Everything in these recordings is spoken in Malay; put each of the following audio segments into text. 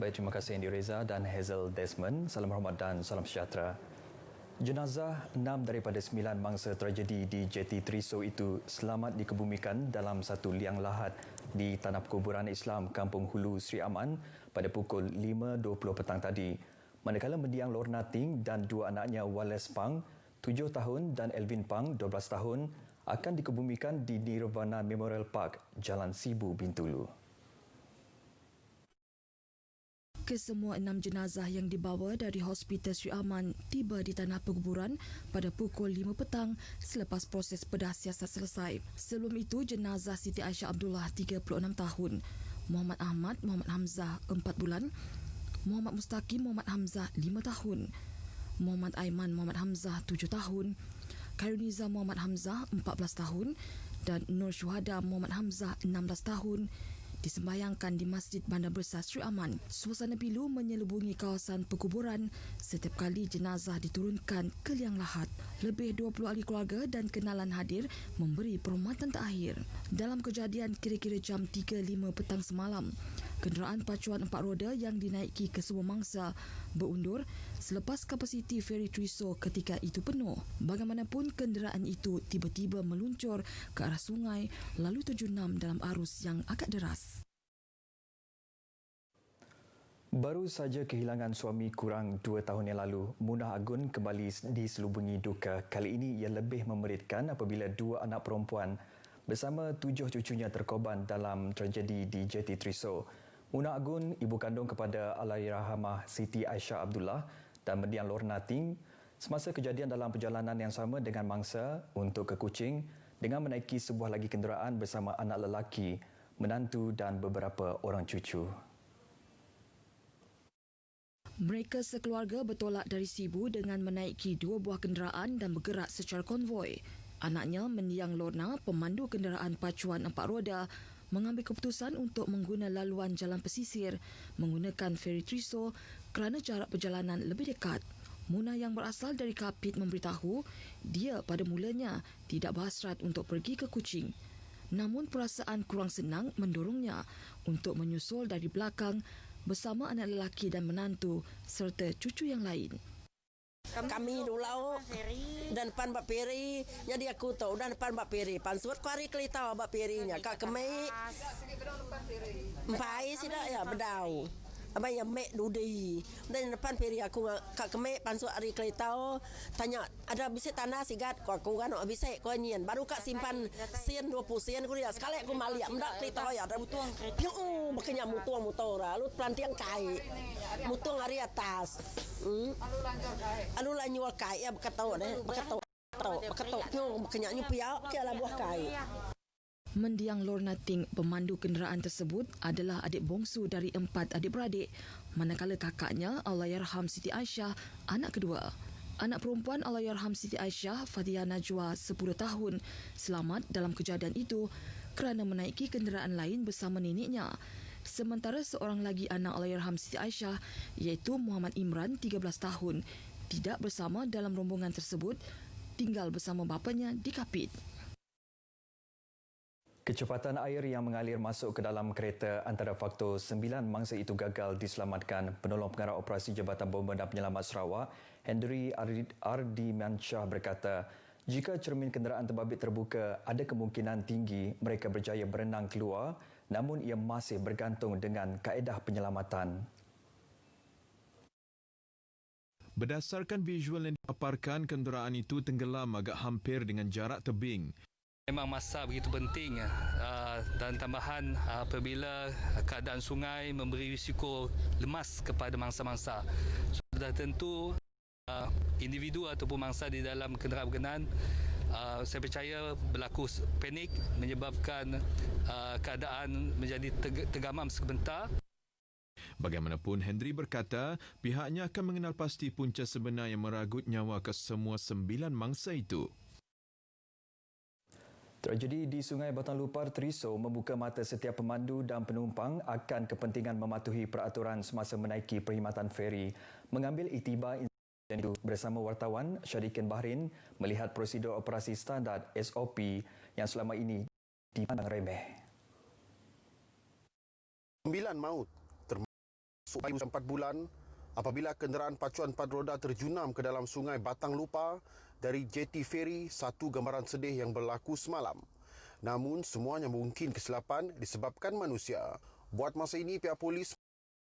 Baik, terima kasih Andy Reza dan Hazel Desmond. Salam hormat dan salam sejahtera. Jenazah 6 daripada 9 mangsa tragedi di Jeti Triso itu selamat dikebumikan dalam satu liang lahat di Tanah Perkuburan Islam Kampung Hulu Sri Aman pada pukul 5.20 petang tadi. Manakala mendiang Lorna Ting dan dua anaknya Wallace Pang, 7 tahun dan Elvin Pang, 12 tahun, akan dikebumikan di Nirvana Memorial Park, Jalan Sibu, Bintulu. Kesemua 6 jenazah yang dibawa dari Hospital Sri Aman tiba di Tanah Perkuburan pada pukul 5 petang selepas proses bedah siasat selesai. Sebelum itu, jenazah Siti Aisyah Abdullah 36 tahun, Muhammad Ahmad Muhammad Hamzah 4 bulan, Muhammad Mustaqim Muhammad Hamzah 5 tahun, Muhammad Aiman Muhammad Hamzah 7 tahun, Khairuniza Muhammad Hamzah 14 tahun dan Nur Syuhada Muhammad Hamzah 16 tahun disembayangkan di Masjid Bandar Besar Sri Aman. Suasana pilu menyelubungi kawasan perkuburan setiap kali jenazah diturunkan ke liang lahat. Lebih 20 ahli keluarga dan kenalan hadir memberi perhormatan terakhir. Dalam kejadian kira-kira jam 3.05 petang semalam, kenderaan pacuan 4 roda yang dinaiki kesemua mangsa berundur selepas kapasiti feri Triso ketika itu penuh. Bagaimanapun, kenderaan itu tiba-tiba meluncur ke arah sungai lalu terjunam dalam arus yang agak deras. Baru saja kehilangan suami kurang 2 tahun yang lalu, Munah Agun kembali diselubungi duka. Kali ini ia lebih memeritkan apabila 2 anak perempuan bersama 7 cucunya terkorban dalam tragedi di Jeti Triso. Munah Agun, ibu kandung kepada Allahyarhamah Siti Aisyah Abdullah dan mendiang Lorna Ting, semasa kejadian dalam perjalanan yang sama dengan mangsa untuk ke Kuching dengan menaiki sebuah lagi kenderaan bersama anak lelaki, menantu dan beberapa orang cucu. Mereka sekeluarga bertolak dari Sibu dengan menaiki 2 buah kenderaan dan bergerak secara konvoi. Anaknya mendiang Lorna, pemandu kenderaan pacuan 4 roda, mengambil keputusan untuk mengguna laluan jalan pesisir menggunakan feri Triso kerana jarak perjalanan lebih dekat. Munah yang berasal dari Kapit memberitahu dia pada mulanya tidak berhasrat untuk pergi ke Kuching. Namun perasaan kurang senang mendorongnya untuk menyusul dari belakang bersama anak lelaki dan menantu serta cucu yang lain. Kami dulu dan depan Mbak Peri, jadi aku tahu dan depan Mbak Peri. Pansuat ku hari kelita Mbak Perinya. Kak Kemei. Empai sih dah ya bedau. Abang yang mek dudi. Dan depan Peri aku Kak Kemei pansuat hari kelita tanya ada bisik tanah sigat aku kan bisik ko nyen. Baru Kak simpan sen 20 sen ku dia. Sekali aku maliak mendak kelita ya ada mutuang. Yo makanya mutuang motora. Lu pelantiang kai. Mutuang hari atas. Anu lah nyual kai ya bekatau deh. Bekatau. Yo makanya nyupiau ke ala buah kai. Mendiang Lorna Ting, pemandu kenderaan tersebut adalah adik bongsu dari 4 adik-beradik, manakala kakaknya Allahyarham Siti Aisyah anak kedua. Anak perempuan Allahyarham Siti Aisyah, Fathia Najwa, 10 tahun, selamat dalam kejadian itu kerana menaiki kenderaan lain bersama neneknya. Sementara seorang lagi anak Allahyarham Siti Aisyah, iaitu Muhammad Imran, 13 tahun, tidak bersama dalam rombongan tersebut, tinggal bersama bapanya di Kapit. Kecepatan air yang mengalir masuk ke dalam kereta antara faktor 9 mangsa itu gagal diselamatkan. Penolong pengarah operasi Jabatan Bomba dan Penyelamat Sarawak, Henry Ardimansyah berkata, jika cermin kenderaan terbabit terbuka, ada kemungkinan tinggi mereka berjaya berenang keluar, namun ia masih bergantung dengan kaedah penyelamatan. Berdasarkan visual yang dipaparkan, kenderaan itu tenggelam agak hampir dengan jarak tebing. Memang masa begitu penting dan tambahan apabila keadaan sungai memberi risiko lemas kepada mangsa-mangsa. Sudah tentu individu ataupun mangsa di dalam kenderaan berkenaan saya percaya berlaku panik menyebabkan keadaan menjadi tergamam sebentar. Bagaimanapun, Henry berkata pihaknya akan mengenal pasti punca sebenar yang meragut nyawa kesemua 9 mangsa itu. Tragedi di Sungai Batang Lupar Triso membuka mata setiap pemandu dan penumpang akan kepentingan mematuhi peraturan semasa menaiki perkhidmatan feri. Mengambil iktibar insiden itu bersama wartawan, Syarikin Bahrain melihat prosedur operasi standard SOP yang selama ini dipandang remeh. 9 maut termasuk 4 bulan apabila kenderaan pacuan 4 roda terjunam ke dalam sungai Batang Lupa dari jeti feri 1 gambaran sedih yang berlaku semalam. Namun semuanya mungkin kesilapan disebabkan manusia. Buat masa ini pihak polis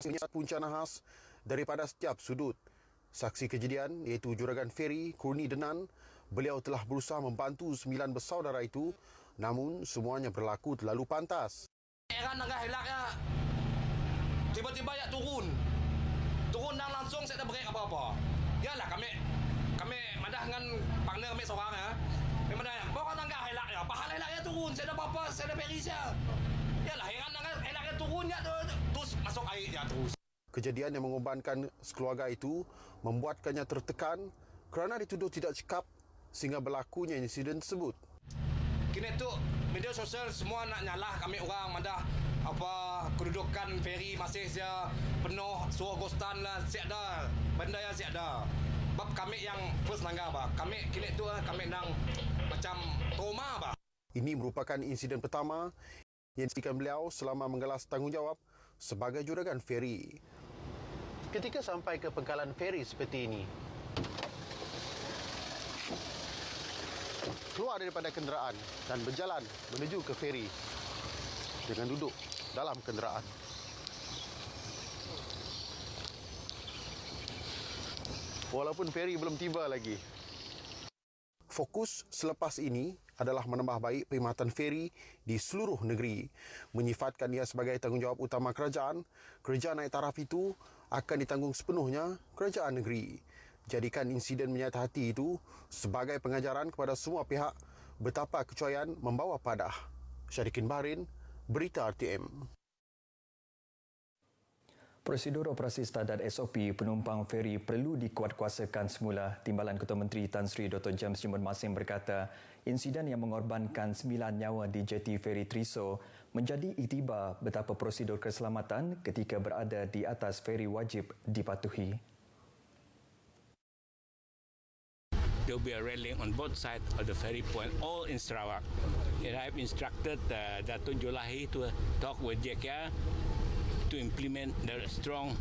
melihat punca nahas daripada setiap sudut. Saksi kejadian iaitu juragan feri Kurni Denan, beliau telah berusaha membantu 9 bersaudara itu, namun semuanya berlaku terlalu pantas. Heran dengan helaknya. Tiba-tiba ya turun dan langsung saya dah break apa-apa. Yalah kami madah dengan partner kami seorang ya. Memang dah bawa tangga helak ya. Pahal helaknya turun, saya dah apa-apa, saya dah beri saya. Yalah heran dengan helaknya turun ya terus masuk air ya terus. Kejadian yang mengorbankan sekeluarga itu membuatkannya tertekan kerana dituduh tidak cekap sehingga berlakunya insiden tersebut. Kini tu media sosial semua nak nyalah kami orang madah apa kedudukan feri masih saya penuh suruh ghostan lah siap dah benda yang siap dah. Sebab kami yang first langgar bah. Kami kini tu kami nang macam trauma bah. Ini merupakan insiden pertama yang disaksikan beliau selama menggalas tanggungjawab sebagai juragan feri. Ketika sampai ke pangkalan feri seperti ini, keluar daripada kenderaan dan berjalan menuju ke feri dengan duduk dalam kenderaan. Walaupun feri belum tiba lagi. Fokus selepas ini adalah menambah baik perkhidmatan feri di seluruh negeri. Menyifatkan ia sebagai tanggungjawab utama kerajaan, kerja naik taraf itu akan ditanggung sepenuhnya kerajaan negeri. Jadikan insiden menyayat hati itu sebagai pengajaran kepada semua pihak betapa kecuaian membawa padah. Syarikin Bahrin, Berita RTM. Prosedur operasi standard SOP penumpang feri perlu dikuatkuasakan semula. Timbalan Ketua Menteri Tan Sri Dr. James Jimun Masim berkata, insiden yang mengorbankan 9 nyawa di jeti feri Triso menjadi iktibar betapa prosedur keselamatan ketika berada di atas feri wajib dipatuhi. There will be a railing on both sides of the ferry point, all in Sarawak. And I've instructed Datuk Jolahi to talk with JKR to implement the strong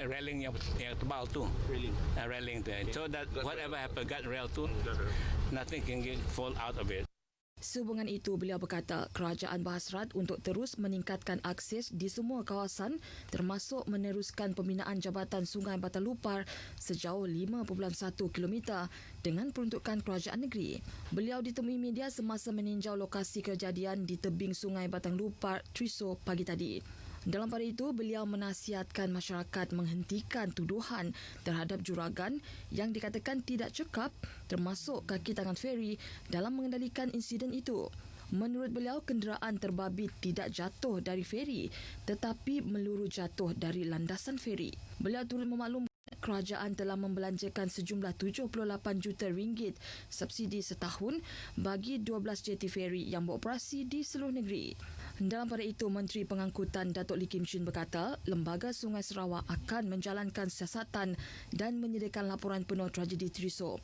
railing yang tebal tu. Railing tu. So that whatever happen, got rail tu, nothing can fall out of it. Sehubungan itu, beliau berkata kerajaan berhasrat untuk terus meningkatkan akses di semua kawasan termasuk meneruskan pembinaan Jabatan Sungai Batang Lupar sejauh 5.1 km dengan peruntukan kerajaan negeri. Beliau ditemui media semasa meninjau lokasi kejadian di tebing Sungai Batang Lupar, Triso pagi tadi. Dalam pada itu, beliau menasihatkan masyarakat menghentikan tuduhan terhadap juragan yang dikatakan tidak cekap termasuk kaki tangan feri dalam mengendalikan insiden itu. Menurut beliau, kenderaan terbabit tidak jatuh dari feri tetapi meluru jatuh dari landasan feri. Beliau turut memaklumkan kerajaan telah membelanjakan sejumlah 78 juta ringgit subsidi setahun bagi 12 jeti feri yang beroperasi di seluruh negeri. Dalam pada itu, Menteri Pengangkutan Datuk Lee Kim Chin berkata, Lembaga Sungai Sarawak akan menjalankan siasatan dan menyediakan laporan penuh tragedi Triso.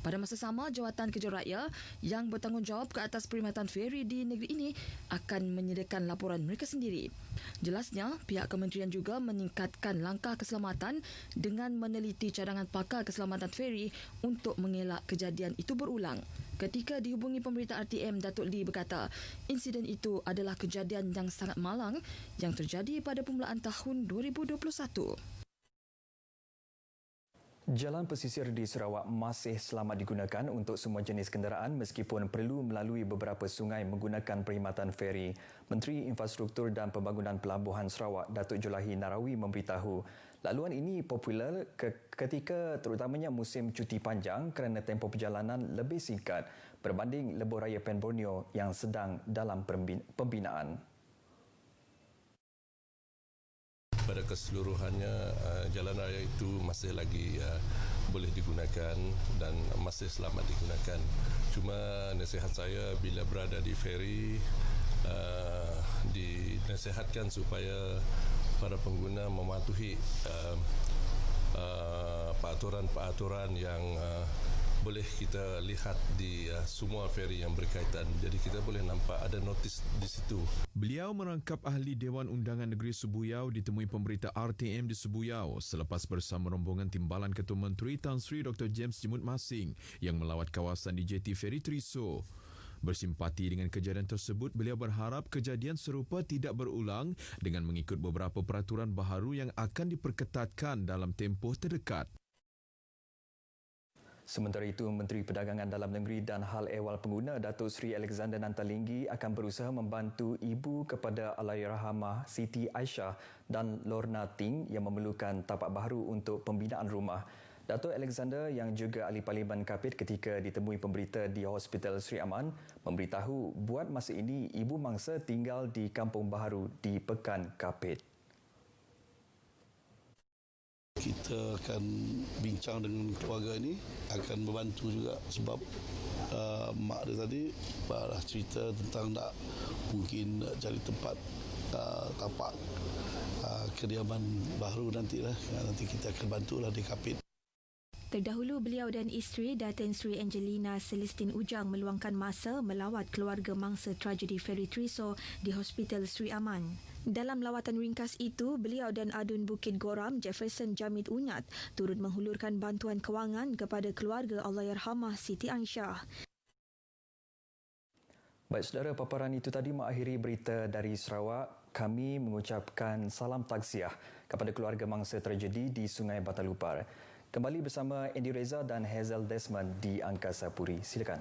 Pada masa sama, Jawatan Kerja Raya yang bertanggungjawab ke atas perkhidmatan feri di negeri ini akan menyediakan laporan mereka sendiri. Jelasnya, pihak kementerian juga meningkatkan langkah keselamatan dengan meneliti cadangan pakar keselamatan feri untuk mengelak kejadian itu berulang. Ketika dihubungi pemberita RTM, Datuk Lee berkata, insiden itu adalah kejadian yang sangat malang yang terjadi pada permulaan tahun 2021. Jalan pesisir di Sarawak masih selamat digunakan untuk semua jenis kenderaan meskipun perlu melalui beberapa sungai menggunakan perkhidmatan feri. Menteri Infrastruktur dan Pembangunan Pelabuhan Sarawak, Datuk Jolahi Narawi memberitahu, laluan ini popular ketika terutamanya musim cuti panjang kerana tempoh perjalanan lebih singkat berbanding lebuh raya Pen Borneo yang sedang dalam pembinaan. Pada keseluruhannya, jalan raya itu masih lagi boleh digunakan dan masih selamat digunakan. Cuma nasihat saya bila berada di feri, dinasihatkan supaya para pengguna mematuhi peraturan-peraturan yang boleh kita lihat di semua feri yang berkaitan. Jadi kita boleh nampak ada notis di situ. Beliau merangkap ahli Dewan Undangan Negeri Subuyau ditemui pemberita RTM di Subuyau selepas bersama rombongan timbalan Ketua Menteri Tan Sri Dr. James Jimut Masing yang melawat kawasan di Jeti Feri Triso. Bersimpati dengan kejadian tersebut, beliau berharap kejadian serupa tidak berulang dengan mengikut beberapa peraturan baharu yang akan diperketatkan dalam tempoh terdekat. Sementara itu, Menteri Perdagangan Dalam Negeri dan Hal Ehwal Pengguna Datuk Seri Alexander Nantalinggi akan berusaha membantu ibu kepada Allahyarhamah Siti Aisyah dan Lorna Ting yang memerlukan tapak baharu untuk pembinaan rumah. Datuk Alexander yang juga ahli Parlimen Kapit ketika ditemui pemberita di Hospital Sri Aman memberitahu buat masa ini ibu mangsa tinggal di Kampung Baharu di Pekan Kapit. Kita akan bincang dengan keluarga ini, akan membantu juga sebab mak dia tadi dah cerita tentang nak mungkin cari tempat tapak kediaman baru nantilah. Nanti kita akan bantulah di Kapit. Terdahulu, beliau dan isteri Datin Sri Angelina Celestine Ujang meluangkan masa melawat keluarga mangsa tragedi Feri Triso di Hospital Sri Aman. Dalam lawatan ringkas itu, beliau dan Adun Bukit Goram Jefferson Jamid Unyat turut menghulurkan bantuan kewangan kepada keluarga Allahyarhamah Siti Aisyah. Baik, saudara, paparan itu tadi mengakhiri berita dari Sarawak. Kami mengucapkan salam takziah kepada keluarga mangsa tragedi di Sungai Batalupar. Kembali bersama Andy Reza dan Hazel Desmond di Angkasa Puri. Silakan.